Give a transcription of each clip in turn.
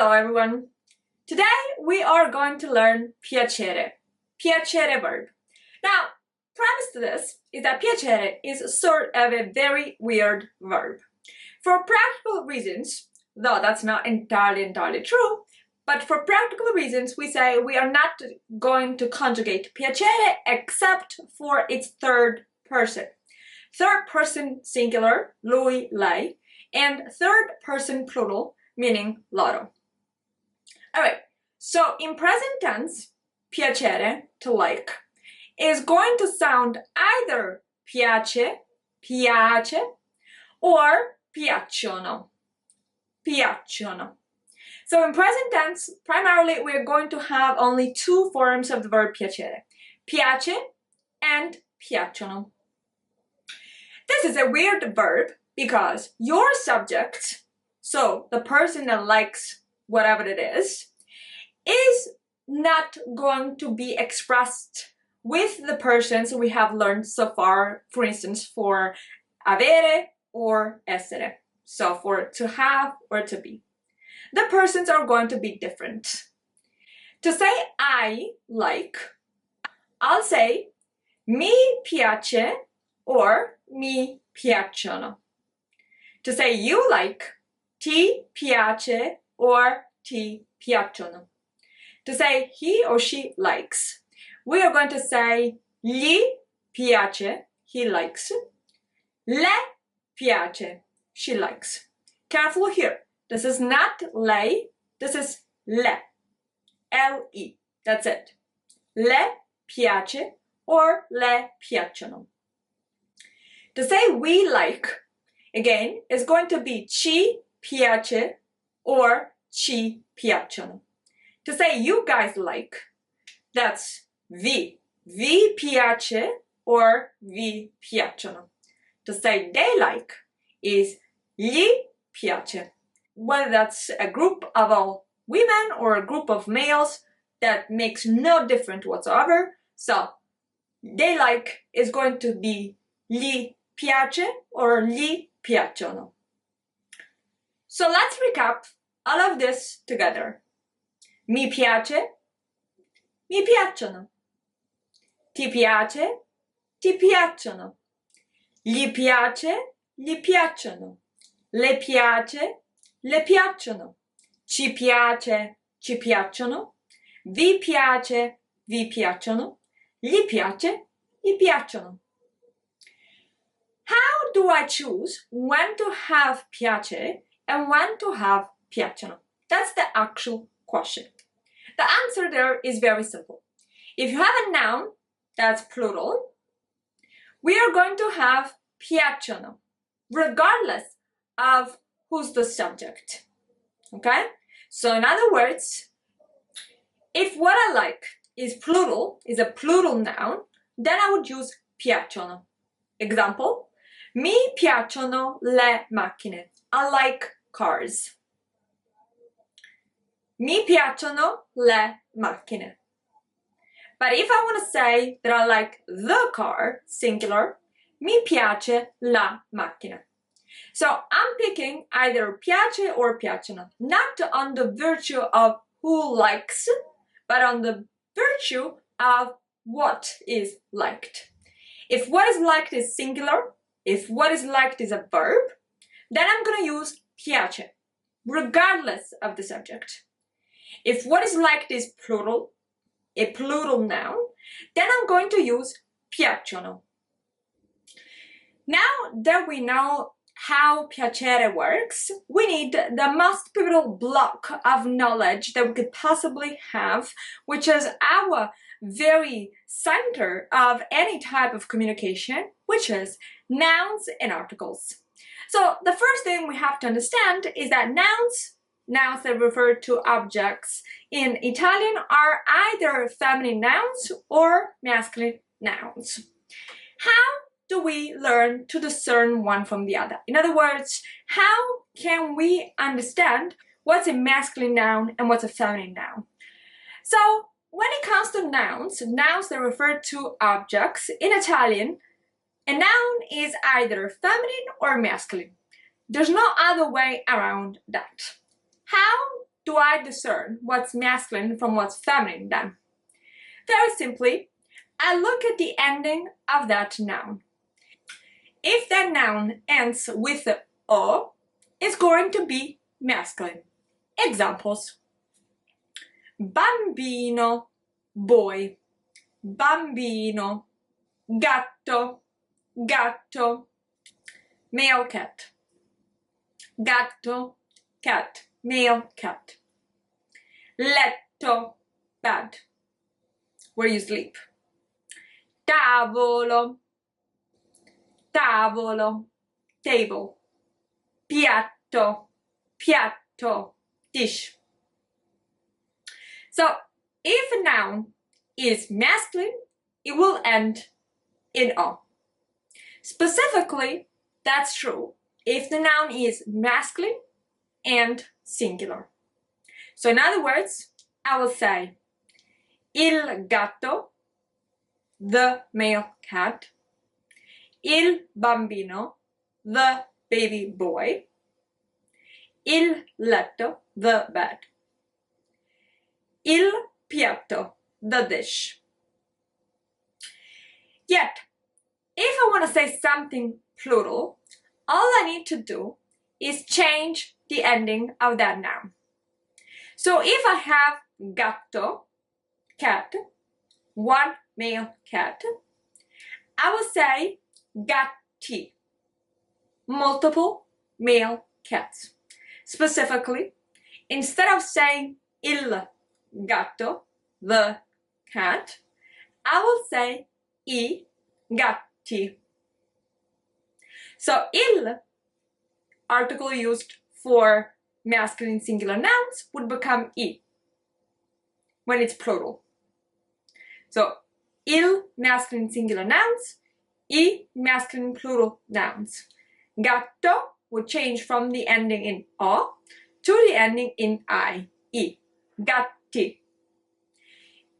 Hello everyone! Today we are going to learn piacere, piacere verb. Now, premise to this is that piacere is sort of a very weird verb. For practical reasons, though that's not entirely true, but for practical reasons we say we are not going to conjugate piacere except for its third person. Third person singular, lui, lei, and third person plural, meaning loro. Alright, so in present tense, piacere, to like, is going to sound either piace, piace, or piacciono, piacciono. So in present tense, primarily we're going to have only two forms of the verb piacere, piace and piacciono. This is a weird verb because your subject, so the person that likes whatever it is not going to be expressed with the persons we have learned so far, for instance, for avere or essere, so for to have or to be. The persons are going to be different. To say I like, I'll say mi piace or mi piacciono. To say you like, ti piace or ti piacciono. To say he or she likes, we are going to say gli piace, he likes, le piace, she likes. Careful here, this is not lei, this is le, L-E, that's it. Le piace or le piacciono. To say we like, again, is going to be ci piace or ci piacciono. To say you guys like, that's vi piace or vi piacciono. To say they like is gli piace. Whether that's a group of all women or a group of males, that makes no difference whatsoever. So they like is going to be gli piace or gli piacciono. So let's recap all of this together. Mi piace, mi piacciono. Ti piace, ti piacciono. Gli piace, gli piacciono. Le piace, le piacciono. Ci piace, ci piacciono. Vi piace, vi piacciono. Gli piace, gli piacciono. How do I choose when to have piace and when to have piacciono? That's the actual question. The answer there is very simple. If you have a noun that's plural, we are going to have piacciono, regardless of who's the subject. Okay? So in other words, if what I like is plural, is a plural noun, then I would use piacciono. Example, mi piacciono le macchine. I like cars. Mi piacciono le macchine. But if I want to say that I like the car, singular, mi piace la macchina. So I'm picking either piace or piacciono, not on the virtue of who likes, but on the virtue of what is liked. If what is liked is singular, if what is liked is a verb, then I'm going to use piace, regardless of the subject. If what is liked is plural, a plural noun, then I'm going to use piacciono. Now that we know how piacere works, we need the most pivotal block of knowledge that we could possibly have, which is our very center of any type of communication, which is nouns and articles. So the first thing we have to understand is that nouns that refer to objects in Italian are either feminine nouns or masculine nouns. How do we learn to discern one from the other? In other words, how can we understand what's a masculine noun and what's a feminine noun? So when it comes to nouns that refer to objects in Italian, a noun is either feminine or masculine. There's no other way around that. How do I discern what's masculine from what's feminine then? Very simply, I look at the ending of that noun. If that noun ends with the O, it's going to be masculine. Examples: bambino, boy. Bambino, gatto, gatto. Male cat. Gatto, cat. Male cat. Letto, bed, where you sleep. Tavolo, tavolo, table. Piatto, piatto, dish. So if a noun is masculine, it will end in O. Specifically, that's true if the noun is masculine and singular. So in other words, I will say il gatto, the male cat, il bambino, the baby boy, il letto, the bed, il piatto, the dish. Yet, if I want to say something plural, all I need to do is change the ending of that noun. So if I have gatto, cat, one male cat, I will say gatti, multiple male cats. Specifically, instead of saying il gatto, the cat, I will say I gatti. So il, article used for masculine singular nouns, would become I when it's plural. So il masculine singular nouns, I masculine plural nouns. Gatto would change from the ending in O to the ending in I. Gatti.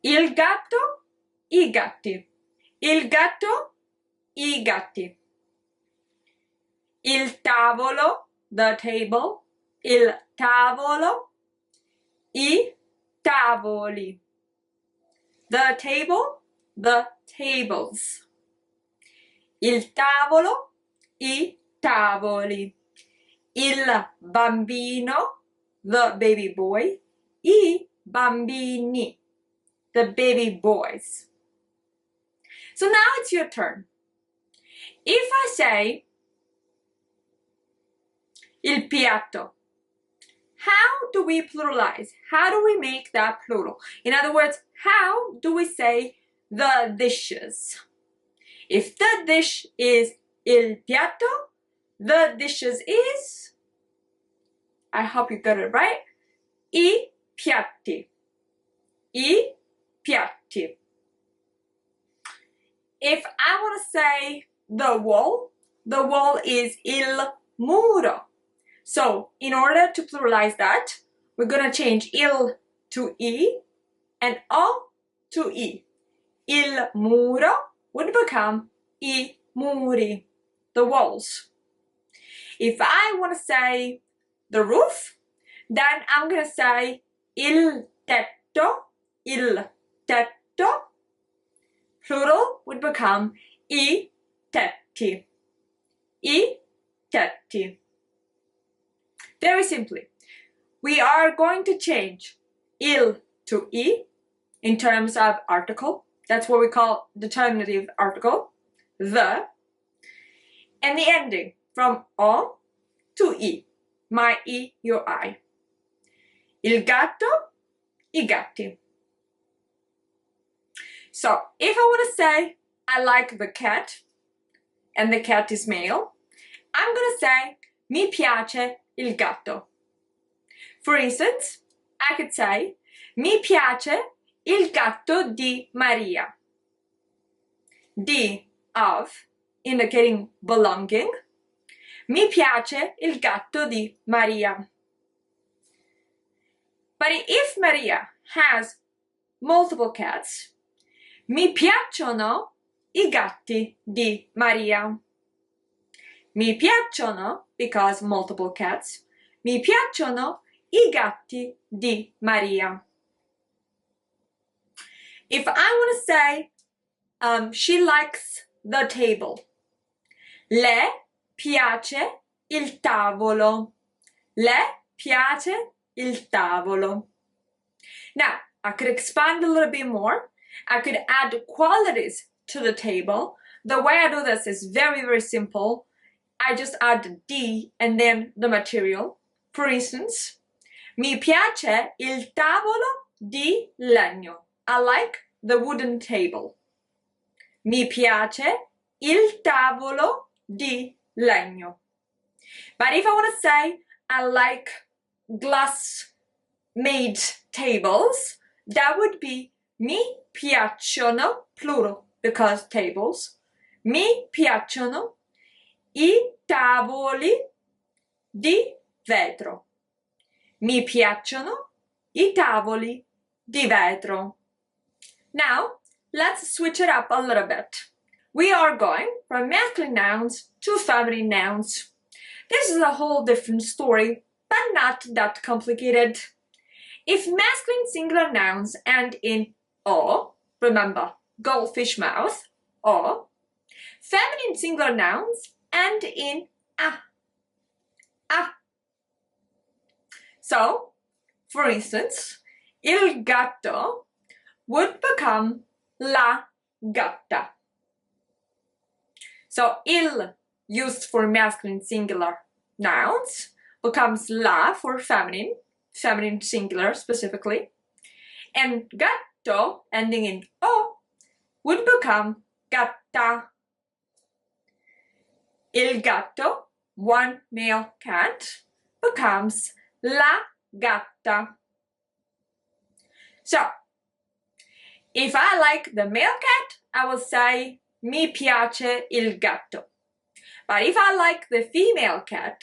Il gatto, I gatti. Il gatto, I gatti. Il tavolo, the table. Il tavolo, I tavoli. The table, the tables. Il tavolo, I tavoli. Il bambino, the baby boy. I bambini, the baby boys. So now it's your turn. If I say il piatto, how do we pluralize? How do we make that plural? In other words, how do we say the dishes? If the dish is il piatto, the dishes is, I hope you got it right, I piatti. I piatti. If I want to say the wall is il muro. So in order to pluralize that, we're going to change il to I and O to I. Il muro would become I muri, the walls. If I want to say the roof, then I'm going to say il tetto. Plural would become I tetti. I tetti. Very simply, we are going to change il to I in terms of article. That's what we call determinative article, the, and the ending from O to I. My I, your I. Il gatto, I gatti. So if I want to say I like the cat, and the cat is male, I'm going to say mi piace il gatto. For instance, I could say mi piace il gatto di Maria. Di, of, indicating belonging. Mi piace il gatto di Maria. But if Maria has multiple cats, mi piacciono I gatti di Maria. Mi piacciono, because multiple cats, mi piacciono I gatti di Maria. If I want to say she likes the table, le piace il tavolo. Le piace il tavolo. Now, I could expand a little bit more. I could add qualities to the table. The way I do this is very, very simple. I just add di and then the material. For instance, mi piace il tavolo di legno. I like the wooden table. Mi piace il tavolo di legno. But if I want to say I like glass-made tables, that would be mi piacciono, plural, because tables. Mi piacciono I tavoli di vetro. Mi piacciono I tavoli di vetro. Now, let's switch it up a little bit. We are going from masculine nouns to feminine nouns. This is a whole different story, but not that complicated. If masculine singular nouns end in o, remember, goldfish mouth, o, feminine singular nouns end in a. So, for instance, il gatto would become la gatta. So, il, used for masculine singular nouns, becomes la for feminine singular specifically. And gatto, ending in o, would become gatta. Il gatto, one male cat, becomes la gatta. So, if I like the male cat, I will say mi piace il gatto. But if I like the female cat,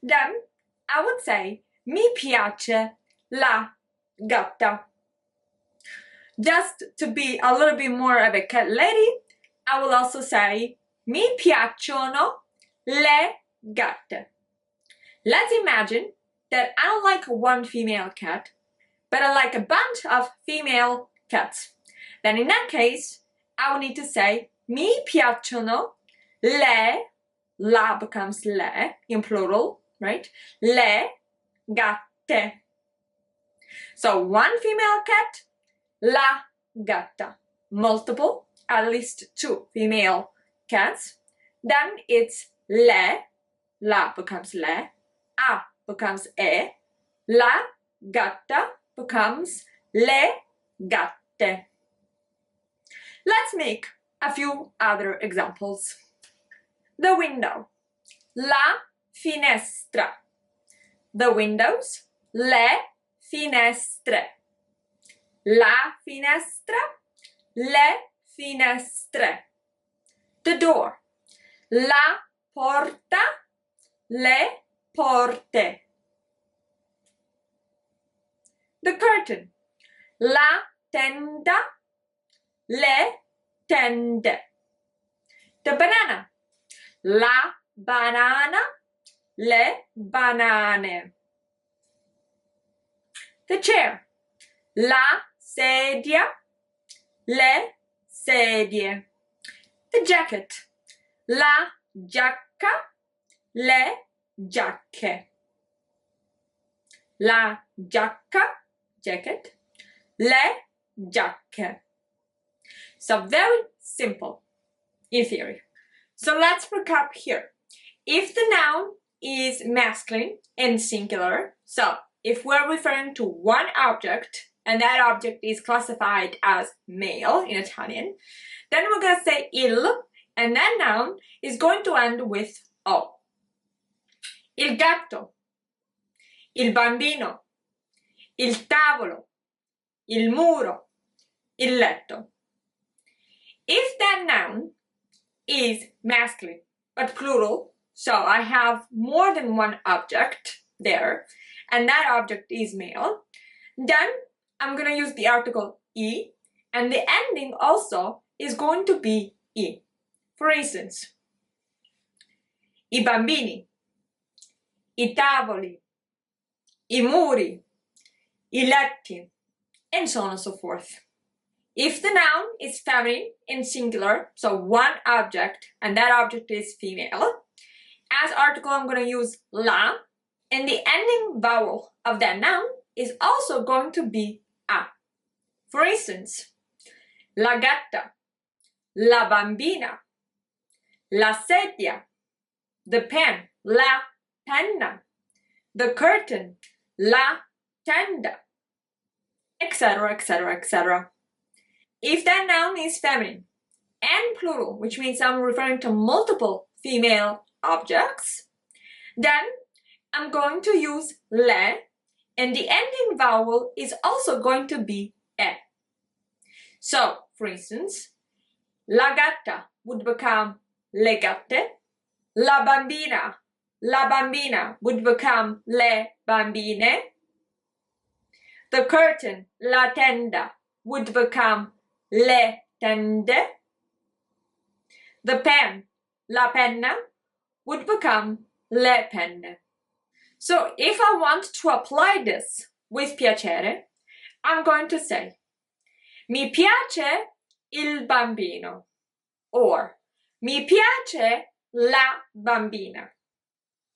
then I would say mi piace la gatta. Just to be a little bit more of a cat lady, I will also say mi piacciono le gatte. Let's imagine that I don't like one female cat, but I like a bunch of female cats. Then in that case, I will need to say mi piacciono le, la becomes le in plural, right? Le gatte. So one female cat, la gatta. Multiple, at least two female cats. Then it's le, la becomes le, a becomes e, la gatta becomes le gatte. Let's make a few other examples. The window, la finestra. The windows, le finestre. La finestra, le finestre. The door, la porta, le porte. The curtain, la tenda, le tende. The banana, la banana, le banane. The chair, la sedia, le sedie. The jacket, la giacca, le giacche. La giacca, jacket, le giacche. So very simple in theory. So let's recap here. If the noun is masculine and singular, so if we're referring to one object and that object is classified as male in Italian, then we're going to say il, and that noun is going to end with o. Il gatto, il bambino, il tavolo, il muro, il letto. If that noun is masculine but plural, so I have more than one object there, and that object is male, then I'm going to use the article I, and the ending also is going to be I. For instance, I bambini, I tavoli, i muri, i letti, and so on and so forth. If the noun is feminine in singular, so one object, and that object is female, as article I'm going to use la, and the ending vowel of that noun is also going to be a. For instance, la gatta, la bambina, la sedia, the pen, la penna, the curtain, la tenda, etc., etc., etc. If that noun is feminine and plural, which means I'm referring to multiple female objects, then I'm going to use le, and the ending vowel is also going to be e. So, for instance, la gatta would become le gatte, la bambina would become le bambine, the curtain, la tenda, would become le tende, the pen, la penna, would become le penne. So if I want to apply this with piacere, I'm going to say mi piace il bambino, or mi piace la bambina.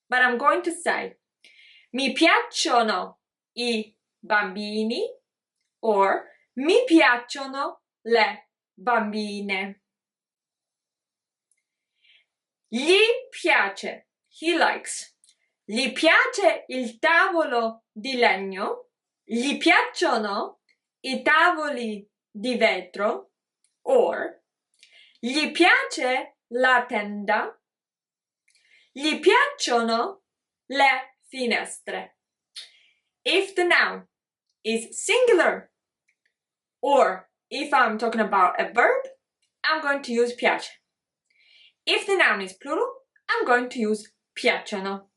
But I'm going to say mi piacciono i bambini, or mi piacciono le bambine. Gli piace, he likes. Gli piace il tavolo di legno, gli piacciono i tavoli di vetro, or gli piace la tenda, gli piacciono le finestre. If the noun is singular, or if I'm talking about a verb, I'm going to use piace. If the noun is plural, I'm going to use piacciono.